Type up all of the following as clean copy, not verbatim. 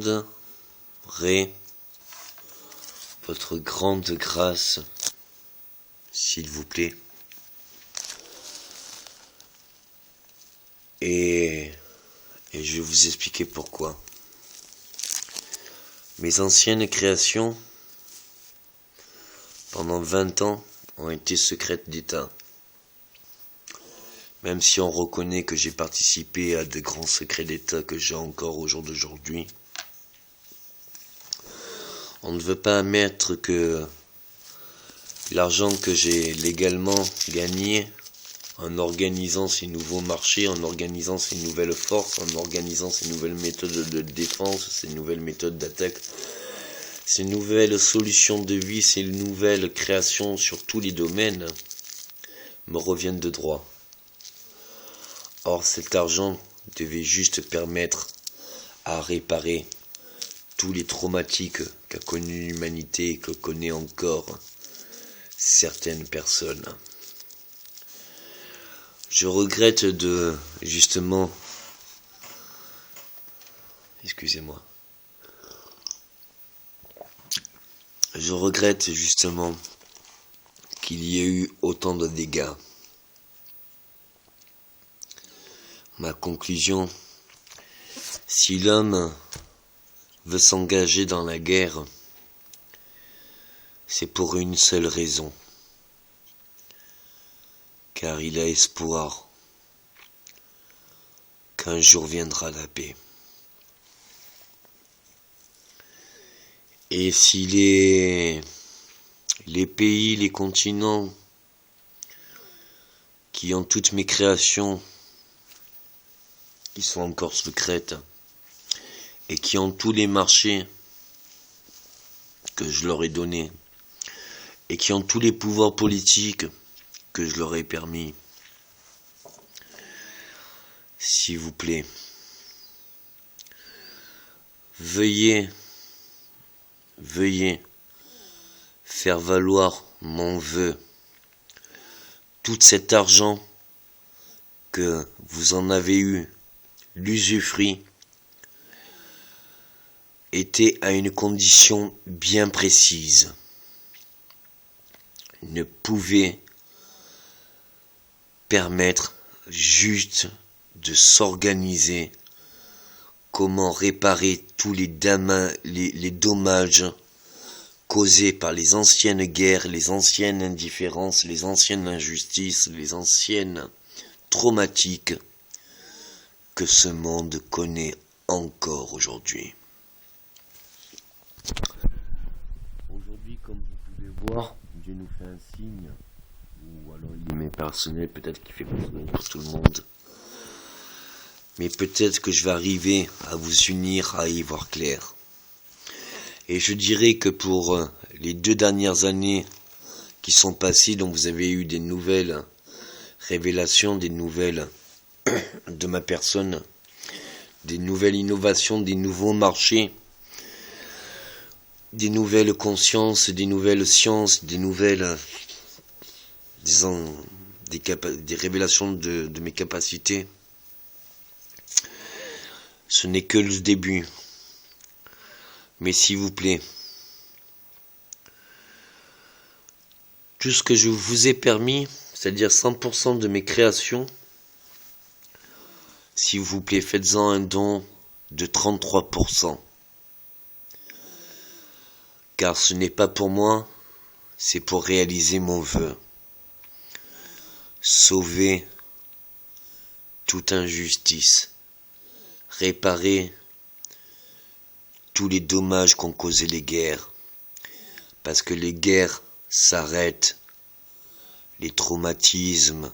demanderai votre grande grâce, s'il vous plaît. Et je vais vous expliquer pourquoi. Mes anciennes créations, pendant 20 ans, ont été secrètes d'État. Même si on reconnaît que j'ai participé à de grands secrets d'État que j'ai encore au jour d'aujourd'hui, on ne veut pas admettre que l'argent que j'ai légalement gagné en organisant ces nouveaux marchés, en organisant ces nouvelles forces, en organisant ces nouvelles méthodes de défense, ces nouvelles méthodes d'attaque, ces nouvelles solutions de vie, ces nouvelles créations sur tous les domaines, me reviennent de droit. Or, cet argent devait juste permettre à réparer tous les traumatiques qu'a connu l'humanité et que connaît encore certaines personnes. Je regrette Je regrette justement qu'il y ait eu autant de dégâts. Ma conclusion, si l'homme veut s'engager dans la guerre, c'est pour une seule raison, car il a espoir qu'un jour viendra la paix. Et si les pays, les continents qui ont toutes mes créations, qui sont encore secrètes, et qui ont tous les marchés que je leur ai donnés, et qui ont tous les pouvoirs politiques que je leur ai permis, s'il vous plaît, veuillez faire valoir mon vœu. Tout cet argent que vous en avez eu, l'usufruit, était à une condition bien précise. Ne pouvait permettre juste de s'organiser, comment réparer tous les dommages causés par les anciennes guerres, les anciennes indifférences, les anciennes injustices, les anciennes traumatiques que ce monde connaît encore aujourd'hui. Aujourd'hui, comme vous pouvez voir, Dieu nous fait un signe, ou alors il est personnel, peut-être qu'il fait personnel pour tout le monde. Mais peut-être que je vais arriver à vous unir, à y voir clair. Et je dirais que pour les 2 dernières années qui sont passées, dont vous avez eu des nouvelles révélations, des nouvelles de ma personne, des nouvelles innovations, des nouveaux marchés, des nouvelles consciences, des nouvelles sciences, des nouvelles, disons, des révélations de mes capacités. Ce n'est que le début. Mais s'il vous plaît, tout ce que je vous ai permis, c'est-à-dire 100% de mes créations, s'il vous plaît, faites-en un don de 33%. Car ce n'est pas pour moi, c'est pour réaliser mon vœu. Sauver toute injustice. Réparer tous les dommages qu'ont causé les guerres. Parce que les guerres s'arrêtent. Les traumatismes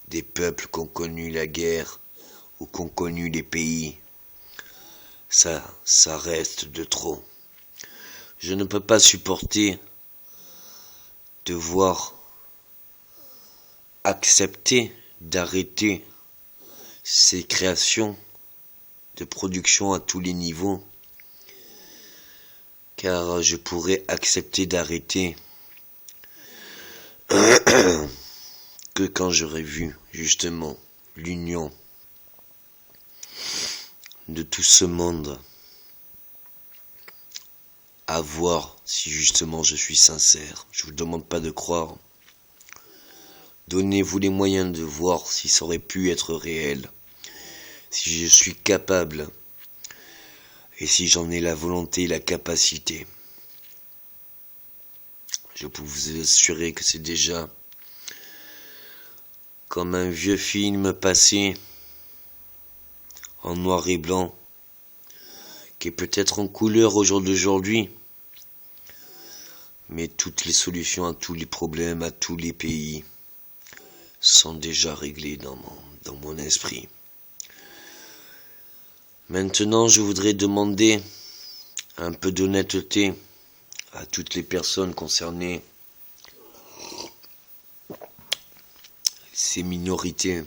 des peuples qui ont connu la guerre ou qui ont connu les pays, ça reste de trop. Je ne peux pas supporter devoir accepter d'arrêter ces créations de production à tous les niveaux, car je pourrais accepter d'arrêter que quand j'aurai vu justement l'union de tout ce monde à voir si justement je suis sincère. Je vous demande pas de croire. Donnez-vous les moyens de voir si ça aurait pu être réel, si je suis capable et si j'en ai la volonté et la capacité. Je peux vous assurer que c'est déjà comme un vieux film passé en noir et blanc, qui est peut-être en couleur au jour d'aujourd'hui, mais toutes les solutions à tous les problèmes, à tous les pays, sont déjà réglées dans mon esprit. Maintenant, je voudrais demander un peu d'honnêteté à toutes les personnes concernées, ces minorités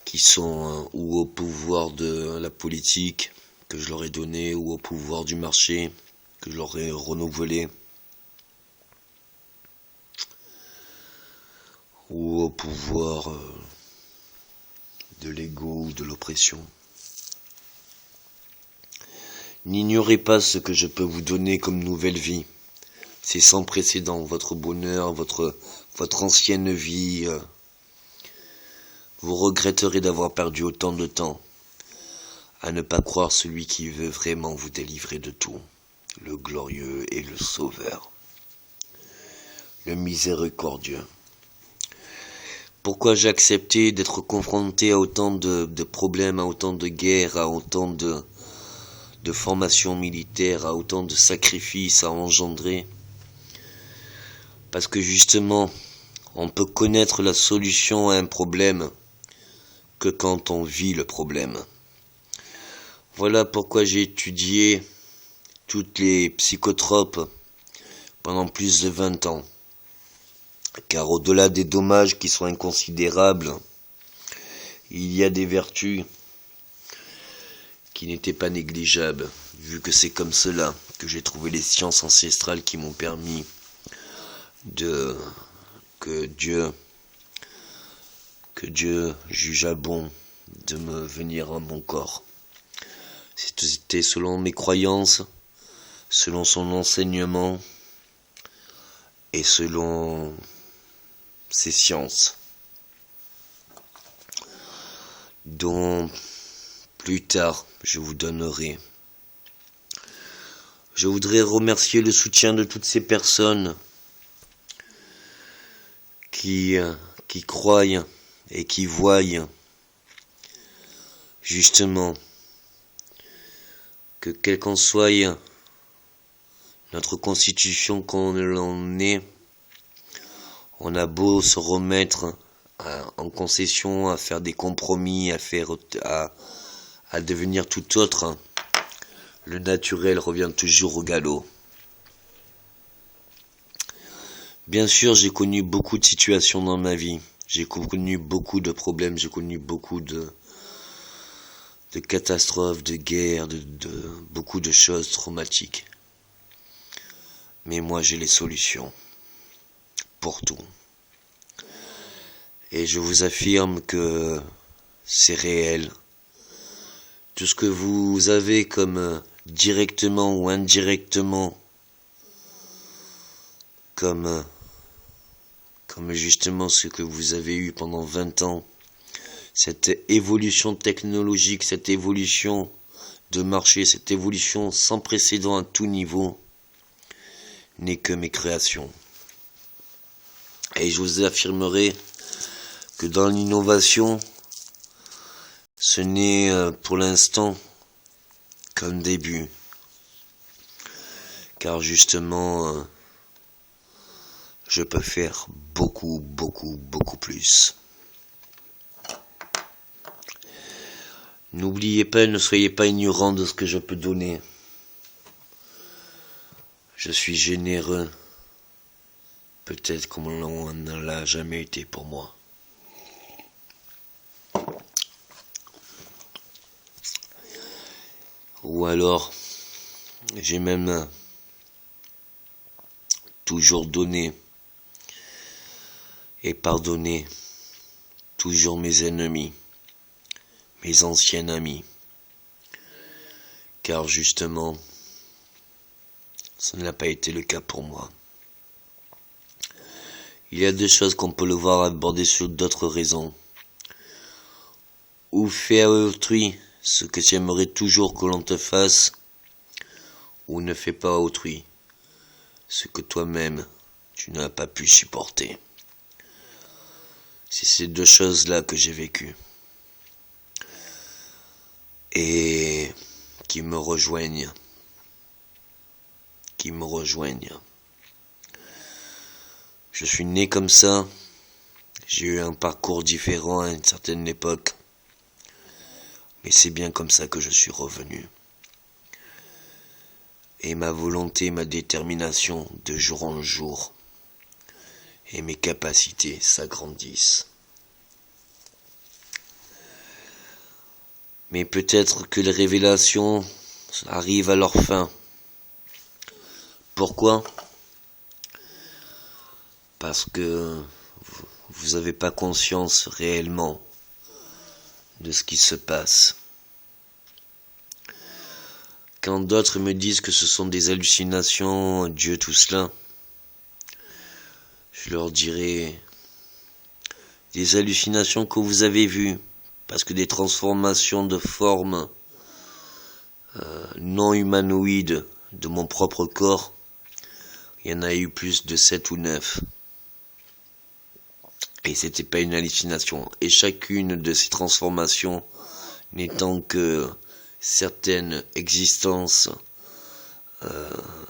qui sont ou au pouvoir de la politique que je leur ai donné, ou au pouvoir du marché que je leur ai renouvelé, ou au pouvoir de l'ego ou de l'oppression. N'ignorez pas ce que je peux vous donner comme nouvelle vie. C'est sans précédent, votre bonheur, votre ancienne vie. Vous regretterez d'avoir perdu autant de temps à ne pas croire celui qui veut vraiment vous délivrer de tout, le glorieux et le sauveur, le miséricordieux. Pourquoi j'ai accepté d'être confronté à autant de problèmes, à autant de guerres, à autant de formations militaires, à autant de sacrifices à engendrer? Parce que justement, on peut connaître la solution à un problème que quand on vit le problème. Voilà pourquoi j'ai étudié toutes les psychotropes pendant plus de 20 ans. Car au-delà des dommages qui sont inconsidérables, il y a des vertus qui n'étaient pas négligeables, vu que c'est comme cela que j'ai trouvé les sciences ancestrales qui m'ont permis que Dieu jugea bon de me venir à mon corps. C'était selon mes croyances, selon son enseignement et selon ses sciences, dont plus tard je vous donnerai. Je voudrais remercier le soutien de toutes ces personnes qui croient et qui voient justement que quelle qu'en soit notre constitution qu'on l'en est, on a beau se remettre en concession, à faire des compromis, à devenir tout autre, le naturel revient toujours au galop. Bien sûr, j'ai connu beaucoup de situations dans ma vie. J'ai connu beaucoup de problèmes, j'ai connu beaucoup de catastrophes, de guerres, de beaucoup de choses traumatiques. Mais moi, j'ai les solutions pour tout. Et je vous affirme que c'est réel. Tout ce que vous avez comme directement ou indirectement, comme justement ce que vous avez eu pendant 20 ans, cette évolution technologique, cette évolution de marché, cette évolution sans précédent à tout niveau, n'est que mes créations. Et je vous affirmerai que dans l'innovation, ce n'est pour l'instant qu'un début. Car justement, je peux faire beaucoup, beaucoup, beaucoup plus. N'oubliez pas, ne soyez pas ignorants de ce que je peux donner. Je suis généreux, peut-être comme on ne l'a jamais été pour moi. Ou alors, j'ai même toujours donné et pardonné toujours mes ennemis, mes anciens amis, car justement, ça n'a pas été le cas pour moi. Il y a deux choses qu'on peut le voir aborder sur d'autres raisons. Ou faire à autrui ce que tu aimerais toujours que l'on te fasse, ou ne fais pas à autrui ce que toi-même tu n'as pas pu supporter. C'est ces deux choses-là que j'ai vécues. Et qui me rejoignent. Je suis né comme ça. J'ai eu un parcours différent à une certaine époque. Mais c'est bien comme ça que je suis revenu. Et ma volonté, ma détermination de jour en jour. Et mes capacités s'agrandissent. Mais peut-être que les révélations arrivent à leur fin. Pourquoi ? Parce que vous n'avez pas conscience réellement de ce qui se passe. Quand d'autres me disent que ce sont des hallucinations, Dieu tout cela, je leur dirai des hallucinations que vous avez vues, parce que des transformations de formes non humanoïdes de mon propre corps, il y en a eu plus de 7 ou 9. Et c'était pas une hallucination. Et chacune de ces transformations n'étant que certaines existences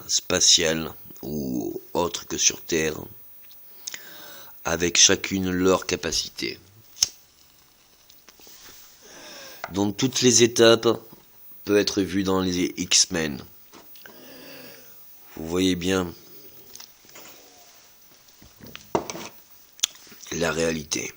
spatiales ou autres que sur Terre, avec chacune leur capacité. Dont toutes les étapes peuvent être vues dans les X-Men. Vous voyez bien la réalité.